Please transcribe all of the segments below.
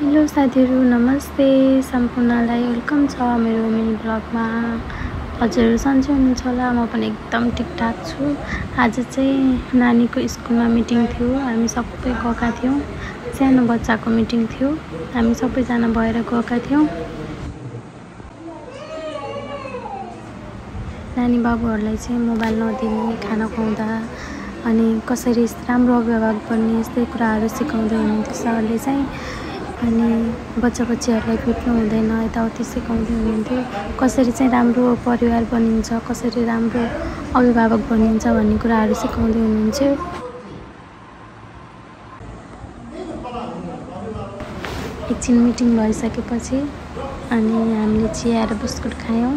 Hello साथीहरू, नमस्ते सम्पूर्णलाई welcome छ मेरो मिनी ब्लगमा। हजुर सन्चै हुनुहुन्छ होला। म पनि एकदम ठिकठाक छु। आज चाहिँ नानीको स्कुलमा मिटिङ थियो। हामी सबै गएका थियौँ। सानो बच्चाको मिटिङ थियो। हामी सबैजना भएर गएका थियौँ। नानी बाबुहरूलाई चाहिँ मोबाइल नदिने, खाना खुवाउँदा अनि कसरी राम्रो अभिभावक बन्ने यस्तै कुराहरू सिकाउँदै हुनुहुन्थ्यो सरले चाहिँ। अनि बच्चाहरूलाई पिट्नु हुँदैन, यताउति सिकाउँदै हुनुहुन्थ्यो। कसरी चाहिँ राम्रो परिवार बनिन्छ, कसरी राम्रो अभिभावक बनिन्छ भन्ने कुराहरू सिकाउँदै हुनुहुन्थ्यो। एकछिन मिटिङ भइसकेपछि अनि हामीले चिया र बिस्कुट खायौँ।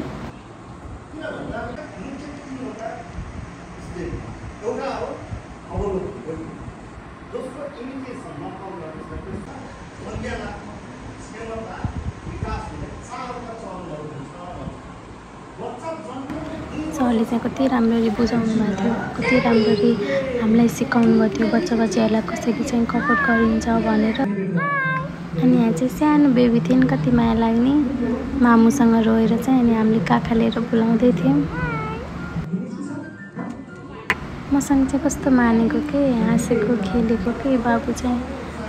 सरले चाहिँ कति राम्ररी बुझाउनु भएको थियो, कति राम्ररी हामीलाई सिकाउनु भएको थियो बच्चाहरूलाई कसरी चाहिँ कपट गरिन्छ भनेर। अनि यहाँ चाहिँ सानो बेबी थिइन्, कति माया लाग्ने, मामुसँग रोएर चाहिँ अनि हामीले काखा लिएर बोलाउँदै थियौँ। मसँग चाहिँ कस्तो मानेको के, हाँसेको खेलेको के बाबु चाहिँ।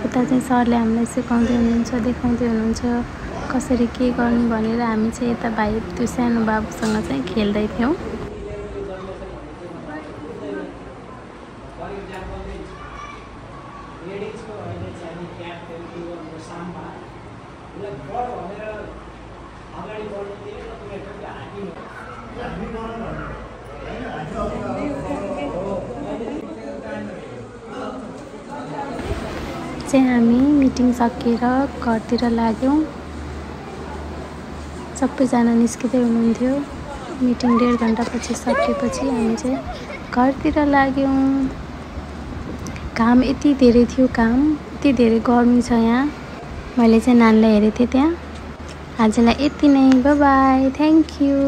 उता चाहिँ सरले हामीलाई सिकाउँदै हुनुहुन्छ, देखाउँदै हुनुहुन्छ कसरी के गर्नु भनेर। हामी चाहिँ यता भाइ त्यो सानो बाबुसँग चाहिँ खेल्दै थियौँ। चाहिँ हामी मिटिङ सकेर घरतिर लाग्यौँ। सबैजना निस्किँदै हुनुहुन्थ्यो। मिटिङ 1.5 घन्टापछि सकेपछि हामी चाहिँ घरतिर लाग्यौँ। घाम यति धेरै थियो, यति धेरै गर्मी छ यहाँ। मैले चाहिँ नानीलाई हेरेको थिएँ त्यहाँ। आजलाई यति नै, बाई बाई, थ्याङ्क यू।